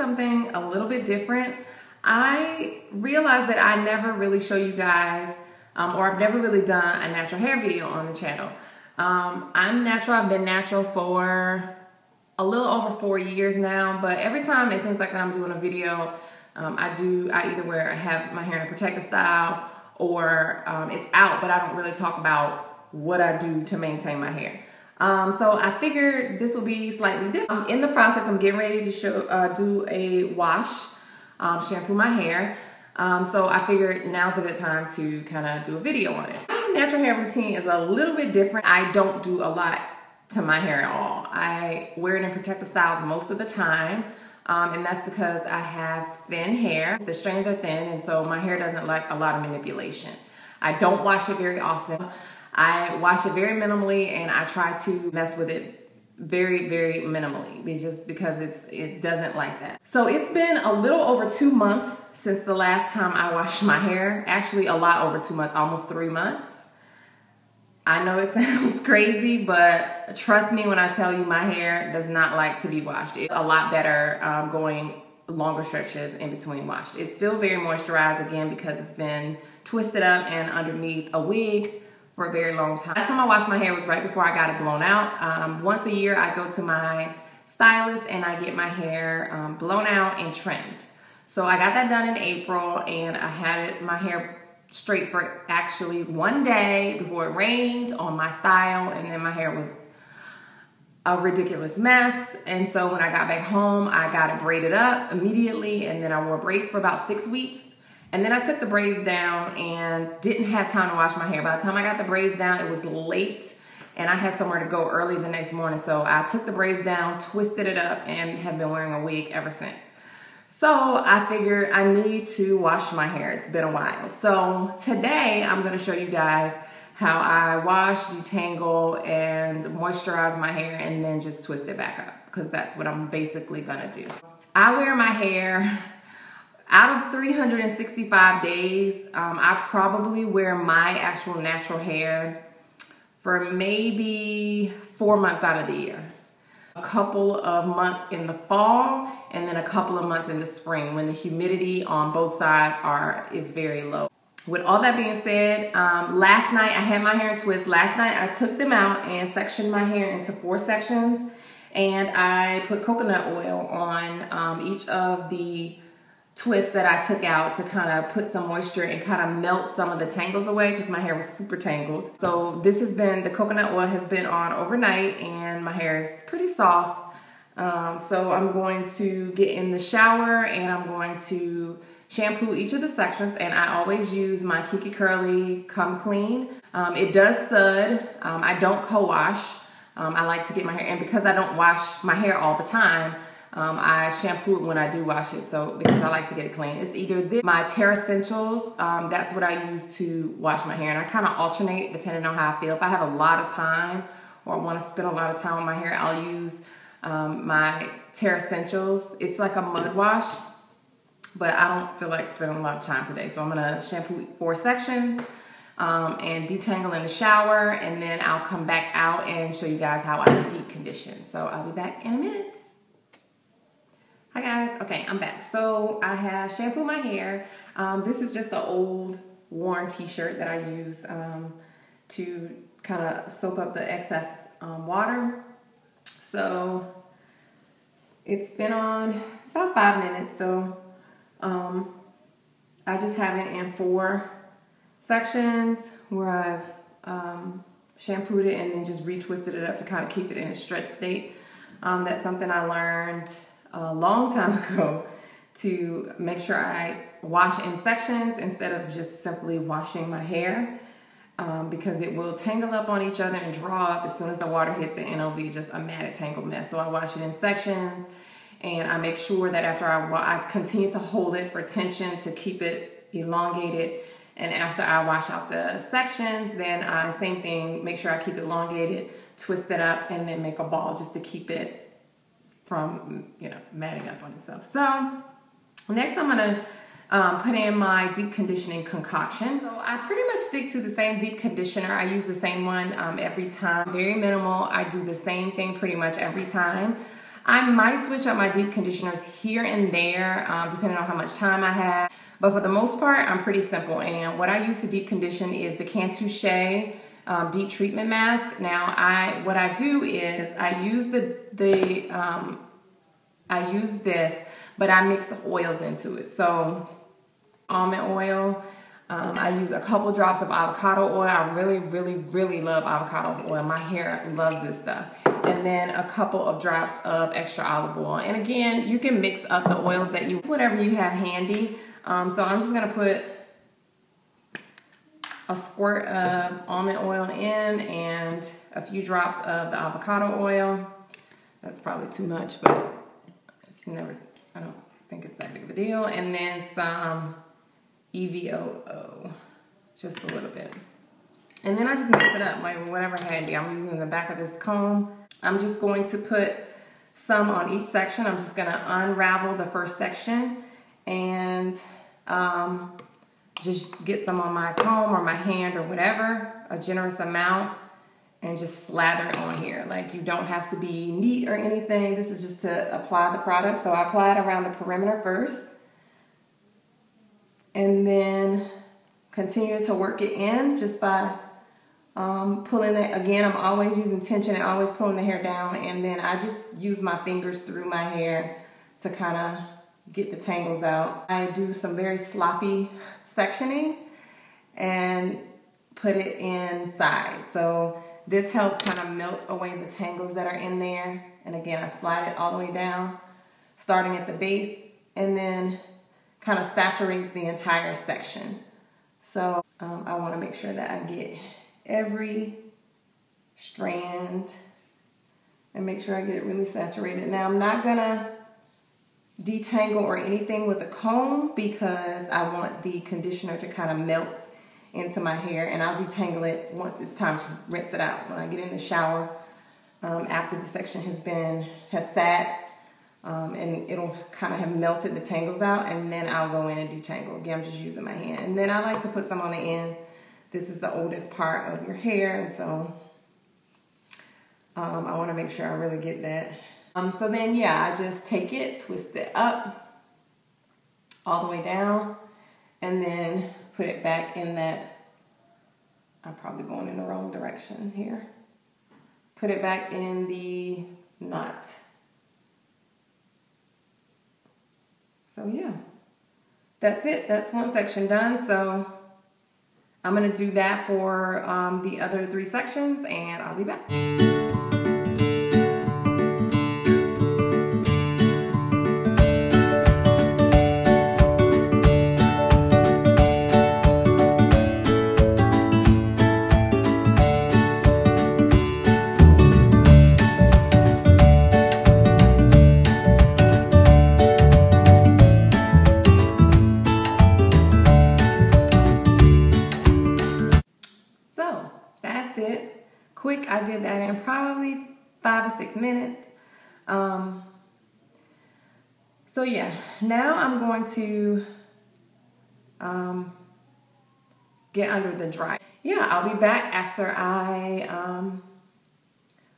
something a little bit different. I realized that I never really show you guys, or I've never really done a natural hair video on the channel. I'm natural, I've been natural for a little over 4 years now, but every time it seems like that I'm doing a video, I either have my hair in a protective style or it's out, but I don't really talk about what I do to maintain my hair. So I figured this will be slightly different. In the process, I'm getting ready to do a wash, shampoo my hair. So I figured now's a good time to kind of do a video on it. My natural hair routine is a little bit different. I don't do a lot to my hair at all. I wear it in protective styles most of the time. And that's because I have thin hair. The strands are thin, and so my hair doesn't like a lot of manipulation. I don't wash it very often. I wash it very minimally, and I try to mess with it very, very minimally, just because it doesn't like that. So it's been a little over 2 months since the last time I washed my hair. Actually, a lot over 2 months, almost 3 months. I know it sounds crazy, but trust me when I tell you my hair does not like to be washed. It's a lot better going longer stretches in between washed. It's still very moisturized, again, because it's been twisted up and underneath a wig for a very long time. Last time I washed my hair was right before I got it blown out. Once a year I go to my stylist and I get my hair blown out and trimmed. So I got that done in April, and I had my hair straight for actually 1 day before it rained on my style, and then my hair was a ridiculous mess. And so when I got back home, I got it braided up immediately, and then I wore braids for about 6 weeks. And then I took the braids down and didn't have time to wash my hair. By the time I got the braids down, it was late, and I had somewhere to go early the next morning. So I took the braids down, twisted it up, and have been wearing a wig ever since. So I figured I need to wash my hair. It's been a while. So today I'm going to show you guys how I wash, detangle, and moisturize my hair, and then just twist it back up, because that's what I'm basically going to do. I wear my hair out of 365 days. I probably wear my actual natural hair for maybe 4 months out of the year. A couple of months in the fall, and then a couple of months in the spring when the humidity on both sides is very low. With all that being said, last night I had my hair in twists. Last night I took them out and sectioned my hair into 4 sections, and I put coconut oil on each of the twists that I took out to kind of put some moisture and kind of melt some of the tangles away, because my hair was super tangled. So the coconut oil has been on overnight, and my hair is pretty soft. So I'm going to get in the shower, and I'm going to shampoo each of the sections, and I always use my Kiki Curly Come Clean. It does sud. I don't co-wash. I like to get my hair, and because I don't wash my hair all the time, I shampoo it when I do wash it, so because I like to get it clean. It's either my TerraSentials, that's what I use to wash my hair, and I kind of alternate depending on how I feel. If I have a lot of time or want to spend a lot of time on my hair, I'll use my TerraSentials. It's like a mud wash, but I don't feel like spending a lot of time today, so I'm gonna shampoo 4 sections and detangle in the shower, and then I'll come back out and show you guys how I deep condition. So I'll be back in a minute. Hi guys, okay, I'm back. So I have shampooed my hair. This is just an old worn t-shirt that I use to kind of soak up the excess water. So it's been on about 5 minutes. So I just have it in 4 sections where I've shampooed it and then just retwisted it up to kind of keep it in a stretch state. That's something I learned a long time ago, to make sure I wash in sections instead of just simply washing my hair, because it will tangle up on each other and draw up as soon as the water hits it, and it'll be just a matted tangled mess. So I wash it in sections, and I make sure that after I continue to hold it for tension to keep it elongated, and after I wash out the sections, then same thing, make sure I keep it elongated, twist it up, and then make a ball just to keep it from, matting up on itself. So next I'm gonna put in my deep conditioning concoction. So I pretty much stick to the same deep conditioner. I use the same one every time. Very minimal. I do the same thing pretty much every time. I might switch up my deep conditioners here and there, depending on how much time I have. But for the most part, I'm pretty simple. And what I use to deep condition is the Cantuche deep treatment mask. Now, what I do is I use I use this, but I mix the oils into it. So almond oil. I use a couple drops of avocado oil. I really, really, really love avocado oil. My hair loves this stuff. And then a couple of drops of extra olive oil. And again, you can mix up the oils that whatever you have handy. So I'm just gonna put a squirt of almond oil in and a few drops of the avocado oil. That's probably too much, but I don't think it's that big of a deal. And then some EVOO, just a little bit. And then I just mix it up, like whatever handy. I'm using the back of this comb. I'm just going to put some on each section. I'm just gonna unravel the first section and just get some on my comb or my hand or whatever, a generous amount, and just slather it on here. Like, you don't have to be neat or anything. This is just to apply the product. So I apply it around the perimeter first, and then continue to work it in just by pulling it. Again, I'm always using tension and always pulling the hair down, and then I just use my fingers through my hair to kind of get the tangles out. I do some very sloppy sectioning and put it inside. So this helps kind of melt away the tangles that are in there. And again, I slide it all the way down, starting at the base, and then kind of saturates the entire section. So I want to make sure that I get every strand and make sure I get it really saturated. Now, I'm not gonna detangle or anything with a comb because I want the conditioner to kind of melt into my hair, and I'll detangle it once it's time to rinse it out. When I get in the shower, after the section has sat, and it'll kind of have melted the tangles out, and then I'll go in and detangle. Again, I'm just using my hand. And then I like to put some on the end. This is the oldest part of your hair, and so I want to make sure I really get that. So then, yeah, I just take it, twist it up all the way down, and then put it back in that. I'm probably going in the wrong direction here. Put it back in the knot. So yeah, that's it. That's one section done. So I'm gonna do that for the other 3 sections, and I'll be back. Quick, I did that in probably 5 or 6 minutes. So yeah, now I'm going to get under the dry. Yeah, I'll be back after I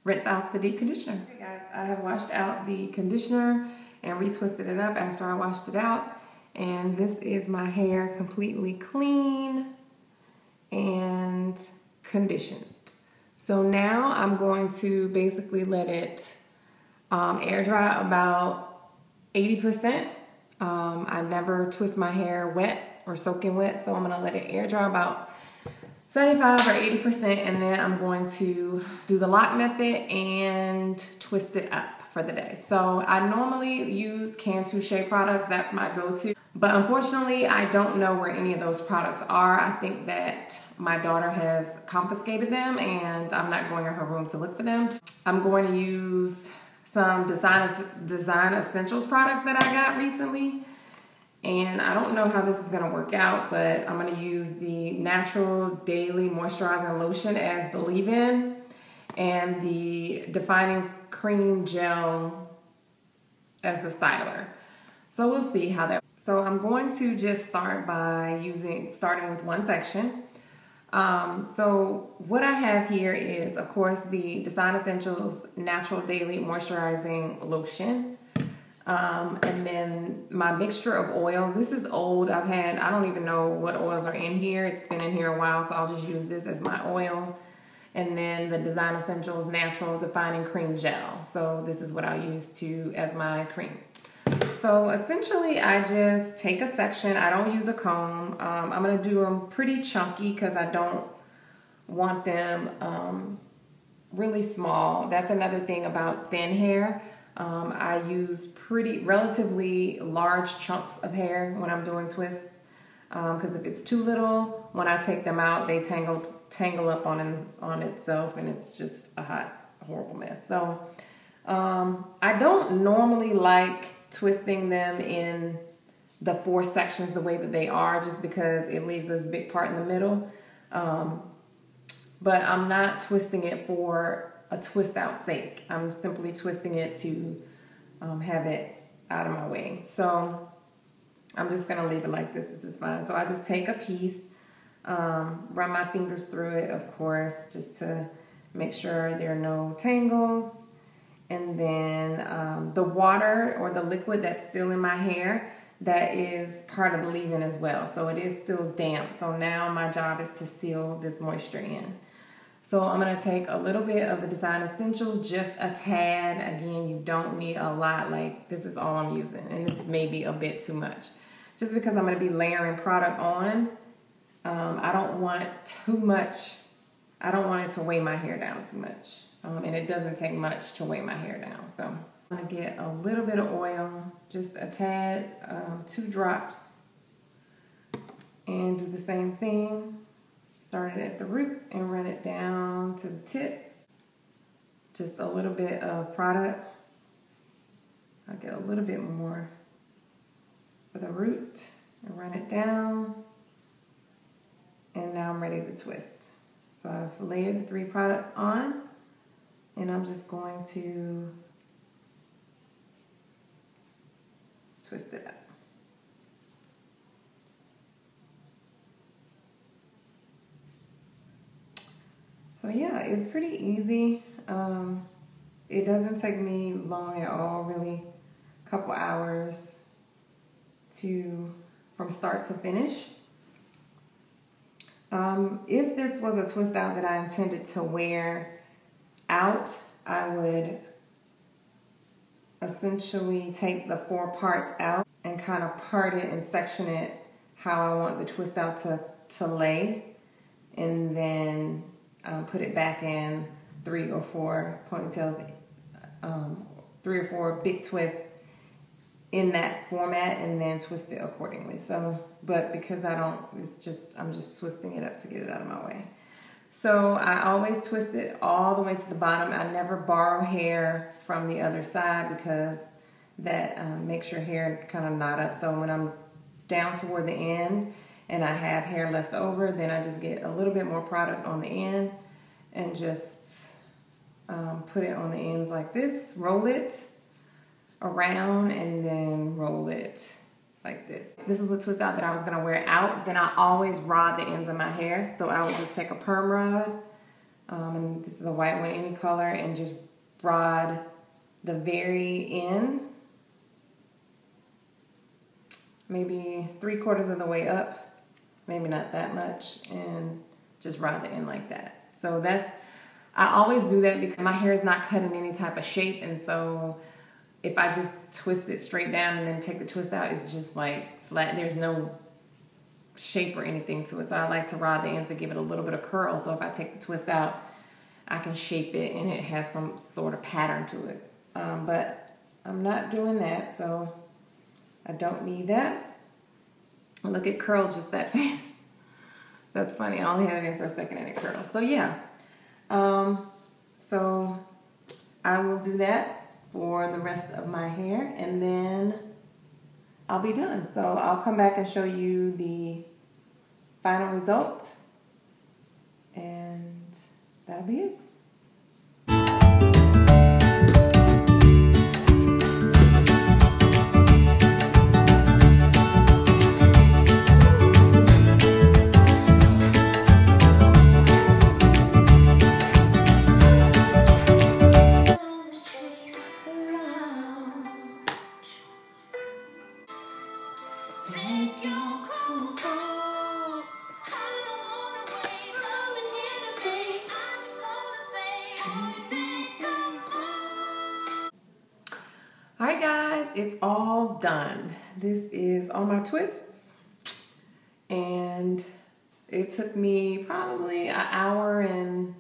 rinse out the deep conditioner. Okay guys, I have washed out the conditioner and retwisted it up after I washed it out. And this is my hair completely clean and conditioned. So now I'm going to basically let it air dry about 80%. I never twist my hair wet or soaking wet, so I'm gonna let it air dry about 75 or 80%, and then I'm going to do the lock method and twist it up for the day. So I normally use Cantuche products, that's my go-to. But unfortunately, I don't know where any of those products are. I think that my daughter has confiscated them and I'm not going in her room to look for them. I'm going to use some Design Essentials products that I got recently. And I don't know how this is gonna work out, but I'm gonna use the Natural Daily Moisturizing Lotion as the leave-in and the Defining Cream Gel as the styler. So we'll see how that. So I'm going to just start by starting with one section. So what I have here is, of course, the Design Essentials Natural Daily Moisturizing Lotion. And then my mixture of oils. This is old. I don't even know what oils are in here. It's been in here a while, so I'll just use this as my oil. And then the Design Essentials Natural Defining Cream Gel. So this is what I use as my cream. So essentially I just take a section. I don't use a comb. I'm going to do them pretty chunky because I don't want them really small. That's another thing about thin hair. I use relatively large chunks of hair when I'm doing twists, because if it's too little, when I take them out, they tangle up on itself, and it's just a horrible mess. So I don't normally like twisting them in the 4 sections the way that they are, just because it leaves this big part in the middle. But I'm not twisting it for a twist out sake. I'm simply twisting it to have it out of my way. So I'm just gonna leave it like this. This is fine. So I just take a piece, run my fingers through it, of course, just to make sure there are no tangles. And then the water or the liquid that's still in my hair, that is part of the leave-in as well. So it is still damp. So now my job is to seal this moisture in. So I'm going to take a little bit of the Design Essentials, just a tad. Again, you don't need a lot. Like, this is all I'm using, and this may be a bit too much. Just because I'm going to be layering product on, I don't want too much. I don't want it to weigh my hair down too much. And it doesn't take much to weigh my hair down. So I'm going to get a little bit of oil, just a tad, 2 drops, and do the same thing. Start it at the root and run it down to the tip. Just a little bit of product. I'll get a little bit more for the root and run it down. And now I'm ready to twist. So I've layered the 3 products on, and I'm just going to twist it up. So yeah, it's pretty easy. It doesn't take me long at all, really. A couple hours from start to finish. If this was a twist out that I intended to wear out, I would essentially take the 4 parts out and kind of part it and section it how I want the twist out to lay, and then put it back in 3 or 4 ponytails, 3 or 4 big twists in that format, and then twist it accordingly. So, but because I'm just twisting it up to get it out of my way. So I always twist it all the way to the bottom. I never borrow hair from the other side, because that makes your hair kind of knot up. So when I'm down toward the end and I have hair left over, then I just get a little bit more product on the end and just put it on the ends like this, roll it around, and then roll it like this. This was a twist out that I was gonna wear out. Then I always rod the ends of my hair. So I would just take a perm rod, and this is a white one, any color, and just rod the very end, maybe 3/4 of the way up, maybe not that much, and just rod the end like that. So I always do that because my hair is not cut in any type of shape, and so if I just twist it straight down and then take the twist out, it's just like flat. There's no shape or anything to it. So I like to rod the ends to give it a little bit of curl. So if I take the twist out, I can shape it and it has some sort of pattern to it. But I'm not doing that, so I don't need that. Look, it curled just that fast. That's funny. I only had it in for a second and it curled. So yeah. So I will do that for the rest of my hair, and then I'll be done. So I'll come back and show you the final result, and that'll be it. it's all done. This is all my twists. And it took me probably an hour and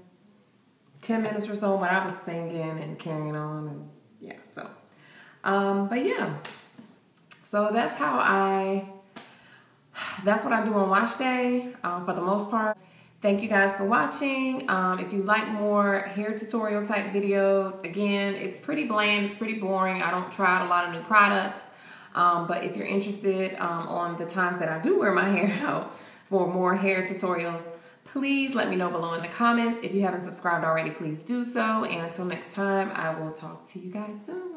10 minutes or so, but I was singing and carrying on, and yeah, so. But yeah, so that's what I do on wash day for the most part. Thank you guys for watching. If you like more hair tutorial type videos, again, it's pretty bland, it's pretty boring. I don't try out a lot of new products. But if you're interested on the times that I do wear my hair out for more hair tutorials, please let me know below in the comments. If you haven't subscribed already, please do so. And until next time, I will talk to you guys soon.